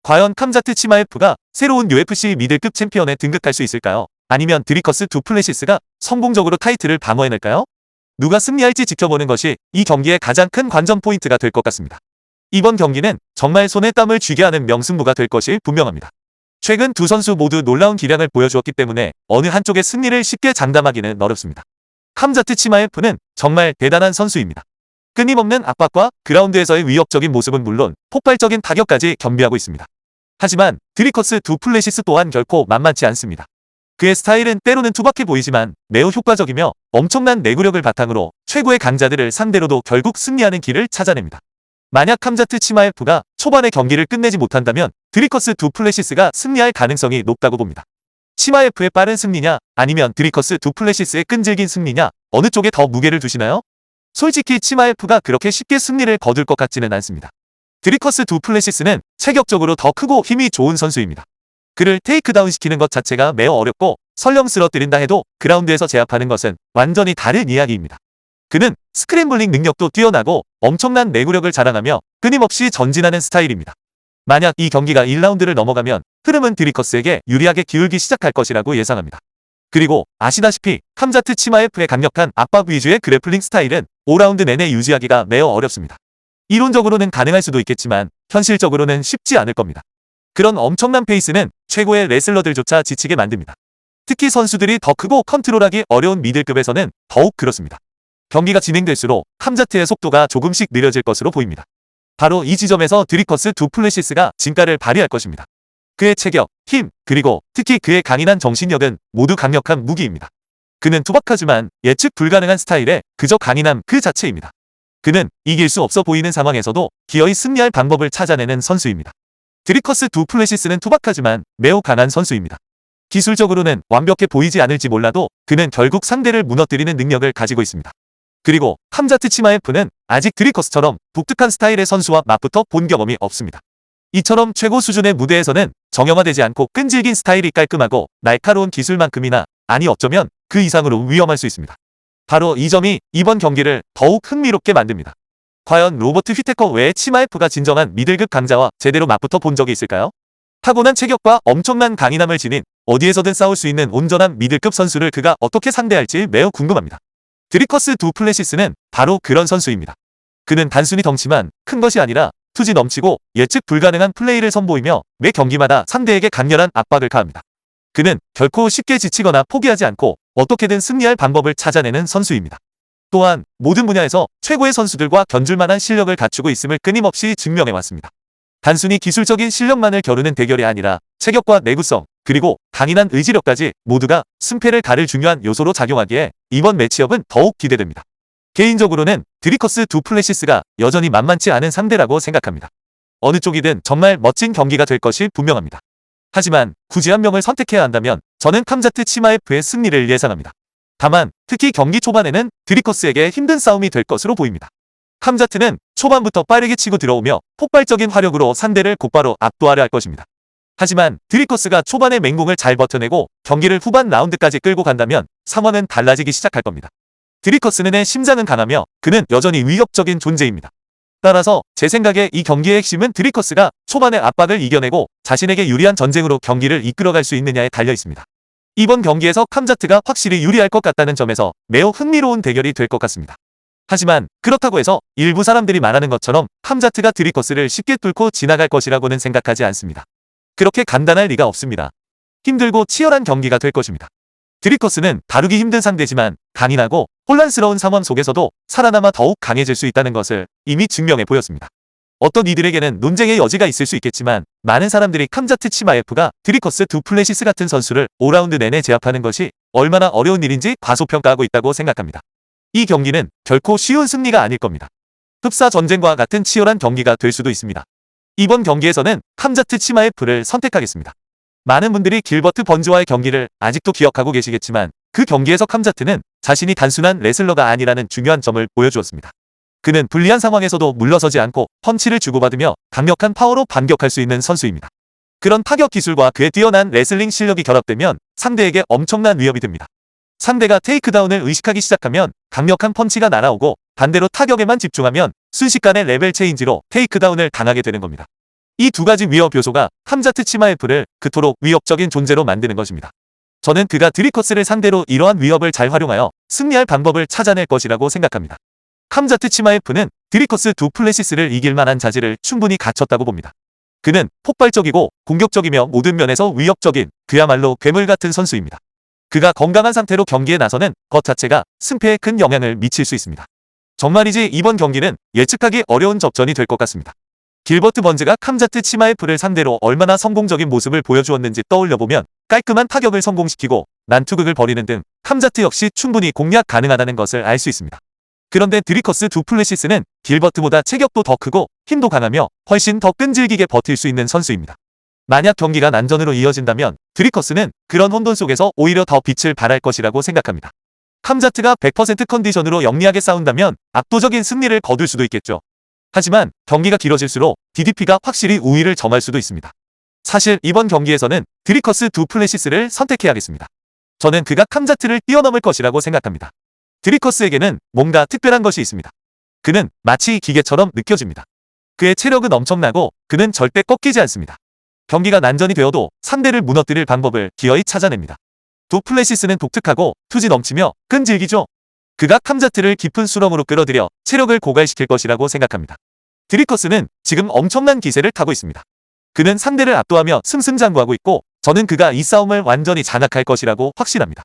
과연 캄자트 치마에프가 새로운 UFC 미들급 챔피언에 등극할 수 있을까요? 아니면 드리커스 두 플래시스가 성공적으로 타이틀을 방어해낼까요? 누가 승리할지 지켜보는 것이 이 경기의 가장 큰 관전 포인트가 될 것 같습니다. 이번 경기는 정말 손에 땀을 쥐게 하는 명승부가 될 것이 분명합니다. 최근 두 선수 모두 놀라운 기량을 보여주었기 때문에 어느 한쪽의 승리를 쉽게 장담하기는 어렵습니다. 캄자트 치마에프는 정말 대단한 선수입니다. 끊임없는 압박과 그라운드에서의 위협적인 모습은 물론 폭발적인 타격까지 겸비하고 있습니다. 하지만 드리커스 두 플래시스 또한 결코 만만치 않습니다. 그의 스타일은 때로는 투박해 보이지만 매우 효과적이며 엄청난 내구력을 바탕으로 최고의 강자들을 상대로도 결국 승리하는 길을 찾아냅니다. 만약 캄자트 치마에프가 초반에 경기를 끝내지 못한다면 드리커스 두 플래시스가 승리할 가능성이 높다고 봅니다. 치마에프의 빠른 승리냐 아니면 드리커스 두 플래시스의 끈질긴 승리냐 어느 쪽에 더 무게를 두시나요? 솔직히 치마에프가 그렇게 쉽게 승리를 거둘 것 같지는 않습니다. 드리커스 두 플래시스는 체격적으로 더 크고 힘이 좋은 선수입니다. 그를 테이크다운 시키는 것 자체가 매우 어렵고 설령 쓰러뜨린다 해도 그라운드에서 제압하는 것은 완전히 다른 이야기입니다. 그는 스크램블링 능력도 뛰어나고 엄청난 내구력을 자랑하며 끊임없이 전진하는 스타일입니다. 만약 이 경기가 1라운드를 넘어가면 흐름은 드리커스에게 유리하게 기울기 시작할 것이라고 예상합니다. 그리고 아시다시피 캄자트 치마에프의 강력한 압박 위주의 그래플링 스타일은 5라운드 내내 유지하기가 매우 어렵습니다. 이론적으로는 가능할 수도 있겠지만 현실적으로는 쉽지 않을 겁니다. 그런 엄청난 페이스는 최고의 레슬러들조차 지치게 만듭니다. 특히 선수들이 더 크고 컨트롤하기 어려운 미들급에서는 더욱 그렇습니다. 경기가 진행될수록 캄자트의 속도가 조금씩 느려질 것으로 보입니다. 바로 이 지점에서 드리커스 두 플래시스가 진가를 발휘할 것입니다. 그의 체격, 힘, 그리고 특히 그의 강인한 정신력은 모두 강력한 무기입니다. 그는 투박하지만 예측 불가능한 스타일에 그저 강인함 그 자체입니다. 그는 이길 수 없어 보이는 상황에서도 기어이 승리할 방법을 찾아내는 선수입니다. 드리커스 두 플래시스는 투박하지만 매우 강한 선수입니다. 기술적으로는 완벽해 보이지 않을지 몰라도 그는 결국 상대를 무너뜨리는 능력을 가지고 있습니다. 그리고 캄자트 치마에프는 아직 드리커스처럼 독특한 스타일의 선수와 맞붙어 본 경험이 없습니다. 이처럼 최고 수준의 무대에서는 정형화되지 않고 끈질긴 스타일이 깔끔하고 날카로운 기술만큼이나 아니 어쩌면 그 이상으로 위험할 수 있습니다. 바로 이 점이 이번 경기를 더욱 흥미롭게 만듭니다. 과연 로버트 휘테커 외에 치마에프가 진정한 미들급 강자와 제대로 맞붙어 본 적이 있을까요? 타고난 체격과 엄청난 강인함을 지닌 어디에서든 싸울 수 있는 온전한 미들급 선수를 그가 어떻게 상대할지 매우 궁금합니다. 드리커스 두 플래시스는 바로 그런 선수입니다. 그는 단순히 덩치만 큰 것이 아니라 투지 넘치고 예측 불가능한 플레이를 선보이며 매 경기마다 상대에게 강렬한 압박을 가합니다. 그는 결코 쉽게 지치거나 포기하지 않고 어떻게든 승리할 방법을 찾아내는 선수입니다. 또한 모든 분야에서 최고의 선수들과 견줄만한 실력을 갖추고 있음을 끊임없이 증명해왔습니다. 단순히 기술적인 실력만을 겨루는 대결이 아니라 체격과 내구성, 그리고 강인한 의지력까지 모두가 승패를 가를 중요한 요소로 작용하기에 이번 매치업은 더욱 기대됩니다. 개인적으로는 드리커스 두 플래시스가 여전히 만만치 않은 상대라고 생각합니다. 어느 쪽이든 정말 멋진 경기가 될 것이 분명합니다. 하지만 굳이 한 명을 선택해야 한다면 저는 캄자트 치마에프의 승리를 예상합니다. 다만 특히 경기 초반에는 드리커스에게 힘든 싸움이 될 것으로 보입니다. 캄자트는 초반부터 빠르게 치고 들어오며 폭발적인 화력으로 상대를 곧바로 압도하려 할 것입니다. 하지만 드리커스가 초반에 맹공을 잘 버텨내고 경기를 후반 라운드까지 끌고 간다면 상황은 달라지기 시작할 겁니다. 드리커스는 심장은 강하며 그는 여전히 위협적인 존재입니다. 따라서 제 생각에 이 경기의 핵심은 드리커스가 초반의 압박을 이겨내고 자신에게 유리한 전쟁으로 경기를 이끌어갈 수 있느냐에 달려 있습니다. 이번 경기에서 캄자트가 확실히 유리할 것 같다는 점에서 매우 흥미로운 대결이 될 것 같습니다. 하지만 그렇다고 해서 일부 사람들이 말하는 것처럼 캄자트가 드리커스를 쉽게 뚫고 지나갈 것이라고는 생각하지 않습니다. 그렇게 간단할 리가 없습니다. 힘들고 치열한 경기가 될 것입니다. 드리커스는 다루기 힘든 상대지만 강인하고 혼란스러운 상황 속에서도 살아남아 더욱 강해질 수 있다는 것을 이미 증명해 보였습니다. 어떤 이들에게는 논쟁의 여지가 있을 수 있겠지만 많은 사람들이 캄자트 치마에프가 드리커스 두 플래시스 같은 선수를 5라운드 내내 제압하는 것이 얼마나 어려운 일인지 과소평가하고 있다고 생각합니다. 이 경기는 결코 쉬운 승리가 아닐 겁니다. 흡사 전쟁과 같은 치열한 경기가 될 수도 있습니다. 이번 경기에서는 캄자트 치마에프를 선택하겠습니다. 많은 분들이 길버트 번즈와의 경기를 아직도 기억하고 계시겠지만 그 경기에서 캄자트는 자신이 단순한 레슬러가 아니라는 중요한 점을 보여주었습니다. 그는 불리한 상황에서도 물러서지 않고 펀치를 주고받으며 강력한 파워로 반격할 수 있는 선수입니다. 그런 타격 기술과 그의 뛰어난 레슬링 실력이 결합되면 상대에게 엄청난 위협이 됩니다. 상대가 테이크다운을 의식하기 시작하면 강력한 펀치가 날아오고 반대로 타격에만 집중하면 순식간에 레벨 체인지로 테이크다운을 당하게 되는 겁니다. 이 두 가지 위협 요소가 캄자트 치마에프를 그토록 위협적인 존재로 만드는 것입니다. 저는 그가 드리커스를 상대로 이러한 위협을 잘 활용하여 승리할 방법을 찾아낼 것이라고 생각합니다. 캄자트 치마에프는 드리커스 두 플래시스를 이길 만한 자질을 충분히 갖췄다고 봅니다. 그는 폭발적이고 공격적이며 모든 면에서 위협적인 그야말로 괴물 같은 선수입니다. 그가 건강한 상태로 경기에 나서는 것 자체가 승패에 큰 영향을 미칠 수 있습니다. 정말이지 이번 경기는 예측하기 어려운 접전이 될 것 같습니다. 길버트 번즈가 캄자트 치마에프를 상대로 얼마나 성공적인 모습을 보여주었는지 떠올려보면 깔끔한 타격을 성공시키고 난투극을 벌이는 등 캄자트 역시 충분히 공략 가능하다는 것을 알 수 있습니다. 그런데 드리커스 두 플래시스는 길버트보다 체격도 더 크고 힘도 강하며 훨씬 더 끈질기게 버틸 수 있는 선수입니다. 만약 경기가 난전으로 이어진다면 드리커스는 그런 혼돈 속에서 오히려 더 빛을 발할 것이라고 생각합니다. 캄자트가 100% 컨디션으로 영리하게 싸운다면 압도적인 승리를 거둘 수도 있겠죠. 하지만 경기가 길어질수록 DDP가 확실히 우위를 점할 수도 있습니다. 사실 이번 경기에서는 드리커스 두 플래시스를 선택해야겠습니다. 저는 그가 캄자트를 뛰어넘을 것이라고 생각합니다. 드리커스에게는 뭔가 특별한 것이 있습니다. 그는 마치 기계처럼 느껴집니다. 그의 체력은 엄청나고 그는 절대 꺾이지 않습니다. 경기가 난전이 되어도 상대를 무너뜨릴 방법을 기어이 찾아냅니다. 두 플래시스는 독특하고 투지 넘치며 끈질기죠. 그가 캄자트를 깊은 수렁으로 끌어들여 체력을 고갈시킬 것이라고 생각합니다. 드리커스는 지금 엄청난 기세를 타고 있습니다. 그는 상대를 압도하며 승승장구하고 있고 저는 그가 이 싸움을 완전히 장악할 것이라고 확신합니다.